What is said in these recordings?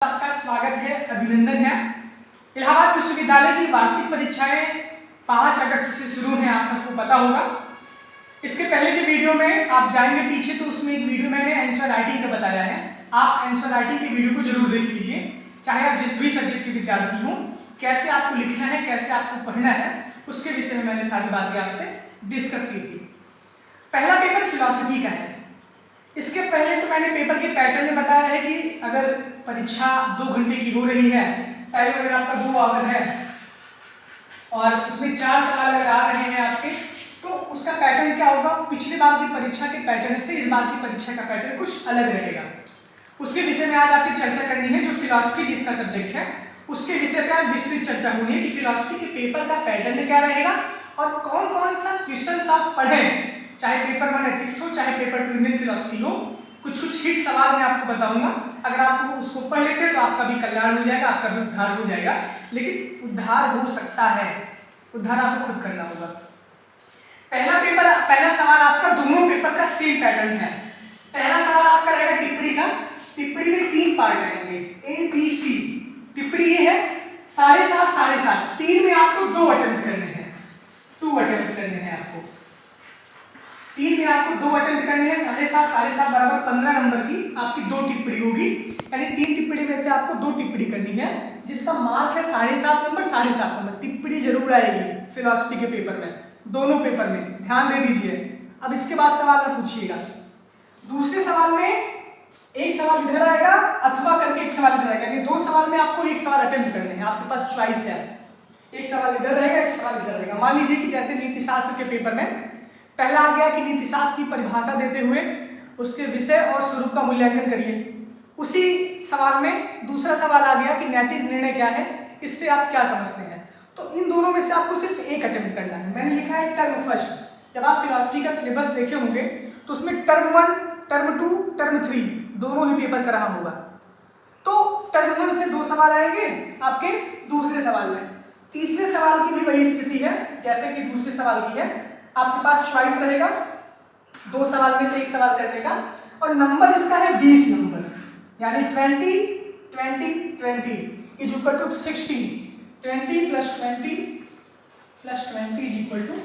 आपका स्वागत है, अभिनंदन है। इलाहाबाद विश्वविद्यालय की वार्षिक परीक्षाएं 5 अगस्त से शुरू हैं, आप सबको पता होगा। इसके पहले के वीडियो में आप जाएंगे पीछे तो उसमें एक वीडियो मैंने आंसर राइटिंग का बताया है। आप आंसर राइटिंग के वीडियो को जरूर देख लीजिए, चाहे आप जिस भी सब्जेक्ट के विद्यार्थी हों। कैसे आपको लिखना है, कैसे आपको पढ़ना है, उसके विषय में मैंने सारी बातें आपसे डिस्कस की थी। पहला पेपर फिलॉसफी का है। इसके पहले तो मैंने पेपर के पैटर्न में बताया है कि अगर परीक्षा 2 घंटे की हो रही है, टाइम अगर आपका 2 आवर है और उसमें 4 सवाल अगर आ रहे हैं आपके, तो उसका पैटर्न क्या होगा? पिछले बार की परीक्षा के पैटर्न से इस बार की परीक्षा का पैटर्न कुछ अलग रहेगा। उसके विषय में आज आपसे चर्चा करनी है। जो फिलॉसफी जिसका सब्जेक्ट है उसके विषय पर आज विस्तृत चर्चा होनी है कि फिलॉसफी के पेपर का पैटर्न क्या रहेगा और कौन कौन सा क्वेश्चन आप पढ़ें, चाहे पेपर 1 एथिक्स हो, चाहे पेपर 2 इंडियन फिलॉसफी हो। कुछ हिट सवाल मैं आपको बताऊंगा, अगर आप उसको पढ़ लेते हैं तो आपका भी कल्याण हो जाएगा, आपका भी उद्धार हो जाएगा। लेकिन उद्धार हो सकता है, उद्धार आपको खुद करना होगा। पहला सवाल आपका दोनों पेपर का सेम पैटर्न है। पहला सवाल आपका रहेगा टिप्पणी का। टिप्पणी में 3 पार्ट आएंगे, A, B, C। टिप्पणी ये है 7.5 7.5। 3 में आपको 2 अटेम्प्ट करने हैं, 2 अटेम्प्ट करने हैं आपको। 3 में आपको 2 अटेम्प्ट करने हैं। 7.5 7.5 बराबर 15 नंबर की आपकी 2 टिप्पणी होगी, यानी 3 टिप्पणी में से आपको 2 टिप्पणी करनी है, जिसका मार्क है 7.5 नंबर। 7.5 नंबर टिप्पणी जरूर आएगी फिलॉसफी के पेपर में, दोनों पेपर में, ध्यान दे दीजिए। अब इसके बाद सवाल में पूछिएगा। दूसरे सवाल में एक सवाल इधर आएगा अथवा करके एक सवाल इधर आएगा, यानी 2 सवाल में आपको 1 सवाल अटेम्प्ट करने हैं। आपके पास चॉइस है, एक सवाल इधर रहेगा, एक सवाल इधर रहेगा। मान लीजिए कि जैसे नीति शास्त्र के पेपर में पहला आ गया कि नीति शास्त्र की परिभाषा देते हुए उसके विषय और स्वरूप का मूल्यांकन करिए। उसी सवाल में दूसरा सवाल आ गया कि नैतिक निर्णय क्या है, इससे आप क्या समझते हैं। तो इन दोनों में से आपको सिर्फ एक अटेम्प्ट करना है। मैंने लिखा है टर्म फर्स्ट। जब आप फिलॉसफी का सिलेबस देखे होंगे तो उसमें टर्म 1, टर्म 2, टर्म 3 दोनों ही पेपर का रहा होगा। तो टर्म 1 से 2 सवाल आएंगे आपके दूसरे सवाल में। तीसरे सवाल की भी वही स्थिति है जैसे कि दूसरे सवाल की है। आपके पास चॉइस रहेगा 2 सवाल में से 1 सवाल करने का, और नंबर इसका है 20 नंबर, यानी 20 20 20 is equal to 60। 20 + 20 + 20 is equal to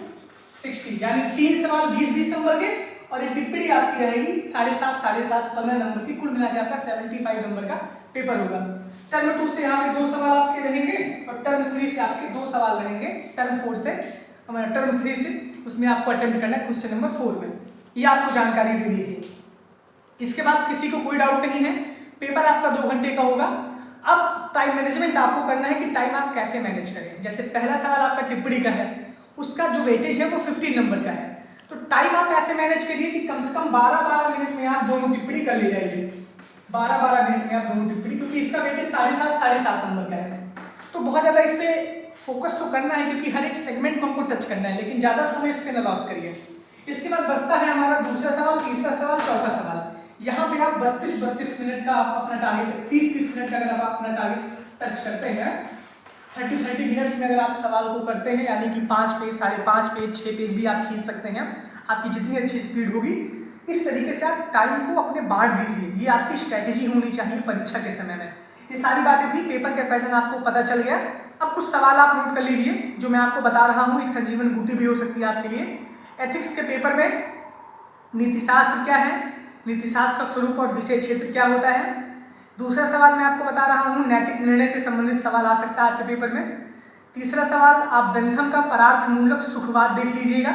60, यानी 3 सवाल 20 नंबर के, और ये टिप्पणी आपकी रहेगी 7.5 7.5 15 नंबर की। कुल मिला के आपका 75 नंबर का पेपर होगा। टर्म 2 से यहाँ पे 2 सवाल आपके रहेंगे, और टर्म 3 से आपके 2 सवाल रहेंगे। टर्म 4 से हमारा टर्म 3 से उसमें आपको अटेम्प्ट करना है क्वेश्चन नंबर 4 में। ये आपको जानकारी दे दी है। इसके बाद किसी को कोई डाउट नहीं है, पेपर आपका 2 घंटे का होगा। अब टाइम मैनेजमेंट आपको करना है कि टाइम आप कैसे मैनेज करें। जैसे पहला सवाल आपका टिप्पणी का है, उसका जो वेटेज है वो 15 नंबर का है। तो टाइम आप ऐसे मैनेज करिए कि कम से कम 12-12 मिनट में आप दोनों टिप्पणी कर ले जाइए। 12-12 मिनट में आप दोनों टिप्पणी, क्योंकि इसका वेटेज 7.5 7.5 नंबर का है। तो बहुत ज़्यादा इस पर फोकस तो करना है क्योंकि हर एक सेगमेंट को हमको टच करना है, लेकिन ज़्यादा समय इस पर न लॉस करिए। इसके बाद बचता है हमारा दूसरा सवाल, तीसरा सवाल, चौथा सवाल। यहाँ पे आप 32 मिनट का आप अपना टारगेट, 30 मिनट का अगर आप अपना टारगेट टच करते हैं, 30 मिनट्स में अगर आप सवाल को करते हैं, यानी कि 5 पेज, 5.5 पेज, 6 पेज भी आप खींच सकते हैं। आपकी जितनी अच्छी स्पीड होगी, इस तरीके से आप टाइम को अपने बांट दीजिए। ये आपकी स्ट्रैटेजी होनी चाहिए परीक्षा के समय में। ये सारी बातें थी, पेपर का पैटर्न आपको पता चल गया। अब कुछ सवाल आप नोट कर लीजिए जो मैं आपको बता रहा हूँ, एक संजीवन बूटी भी हो सकती है आपके लिए। एथिक्स के पेपर में नीतिशास्त्र क्या है, नीतिशास्त्र का स्वरूप और विषय क्षेत्र क्या होता है। दूसरा सवाल मैं आपको बता रहा हूँ, नैतिक निर्णय से संबंधित सवाल आ सकता है आपके पेपर में। तीसरा सवाल आप बेंथम का परार्थमूलक सुखवाद देख लीजिएगा।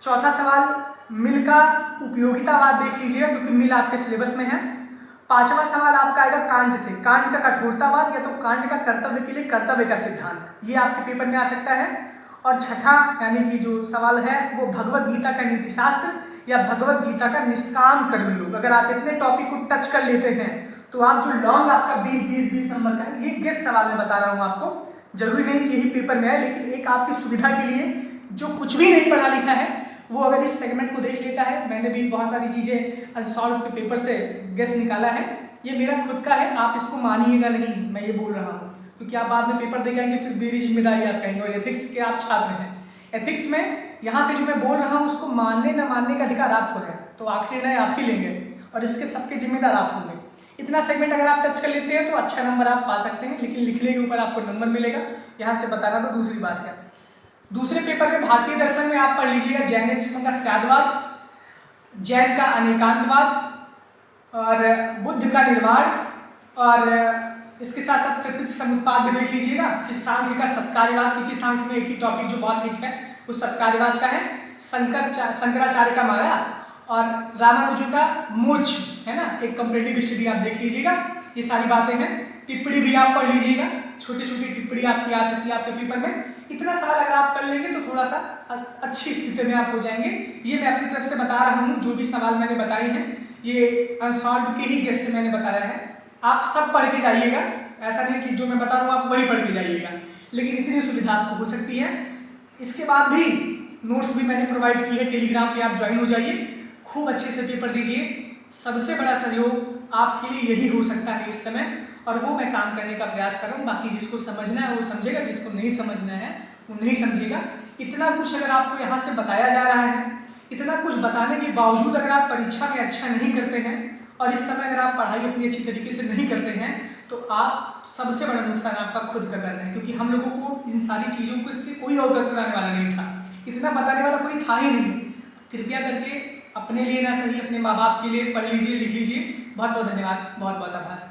चौथा सवाल मिल का उपयोगितावाद देख लीजिएगा, क्योंकि मिल आपके सिलेबस में है। 5वां सवाल आपका आएगा कांट से, कांट का कठोरतावाद या तो कांट का कर्तव्य के लिए कर्तव्य का सिद्धांत, ये आपके पेपर में आ सकता है। और छठा यानी कि जो सवाल है वो भगवत गीता का नीतिशास्त्र या भगवत गीता का निष्काम कर्मयोग। अगर आप इतने टॉपिक को टच कर लेते हैं तो आप जो लॉन्ग आपका 20 नंबर का है, ये गेस सवाल मैं बता रहा हूँ आपको, जरूरी नहीं कि यही पेपर में आए, लेकिन एक आपकी सुविधा के लिए जो कुछ भी नहीं पढ़ा लिखा है वो अगर इस सेगमेंट को देख लेता है। मैंने भी बहुत सारी चीज़ें अनसॉल्व के पेपर से गेस निकाला है, ये मेरा खुद का है, आप इसको मानिएगा नहीं, मैं ये बोल रहा हूँ, क्योंकि आप बाद में पेपर दे जाएंगे फिर मेरी जिम्मेदारी आप कहेंगे। और एथिक्स के आप छात्र हैं, एथिक्स में यहाँ से जो मैं बोल रहा हूँ उसको मानने न मानने का अधिकार आपको है, तो आखिरी निर्णय आप ही लेंगे और इसके सबके जिम्मेदार आप होंगे। इतना सेगमेंट अगर आप टच कर लेते हैं तो अच्छा नंबर आप पा सकते हैं, लेकिन लिखने के ऊपर आपको नंबर मिलेगा, यहाँ से बताना तो दूसरी बात है। दूसरे पेपर में भारतीय दर्शन में आप पढ़ लीजिएगा जैनिज्म का स्यादवाद, जैन का अनेकांतवाद और बुद्ध का निर्वाण, और इसके साथ साथ प्रकृति समुत्पाद भी देख लीजिएगा। फिर सांख्य का सत्कार्यवाद, क्योंकि सांख्य में एक ही टॉपिक जो बहुत हिट है वो सत्कार्यवाद का है, शंकराचार्य का माया और रामानुजन का मोक्ष है ना, एक कंपैरेटिव स्टडी आप देख लीजिएगा। ये सारी बातें हैं। टिप्पणी भी आप पढ़ लीजिएगा, छोटी छोटी टिप्पणी आपकी आ सकती है आपके पेपर में। इतना सवाल अगर आप कर लेंगे तो थोड़ा सा अच्छी स्थिति में आप हो जाएंगे। ये मैं अपनी तरफ से बता रहा हूँ, जो भी सवाल मैंने बताए हैं ये अनसॉल्व के ही बेस से मैंने बताया है। आप सब पढ़ के जाइएगा, ऐसा नहीं कि जो मैं बता रहा हूँ आप वही पढ़ के जाइएगा, लेकिन इतनी सुविधा आपको हो सकती है। इसके बाद भी नोट्स भी मैंने प्रोवाइड की है, टेलीग्राम पे आप ज्वाइन हो जाइए, खूब अच्छे से पेपर दीजिए। सबसे बड़ा सहयोग आपके लिए यही हो सकता है इस समय, और वो मैं काम करने का प्रयास कर रहा हूँ। बाकी जिसको समझना है वो समझेगा, जिसको नहीं समझना है वो नहीं समझेगा। इतना कुछ अगर आपको यहाँ से बताया जा रहा है, इतना कुछ बताने के बावजूद अगर आप परीक्षा में अच्छा नहीं करते हैं और इस समय अगर आप पढ़ाई अपनी अच्छी तरीके से नहीं करते हैं तो आप सबसे बड़ा नुकसान आपका खुद का कर रहे हैं, क्योंकि हम लोगों को इन सारी चीज़ों को इससे कोई अवगत कराने वाला नहीं था, इतना बताने वाला कोई था ही नहीं। कृपया करके अपने लिए ना सही अपने माँ बाप के लिए पढ़ लीजिए, लिख लीजिए। बहुत बहुत धन्यवाद, बहुत बहुत आभार।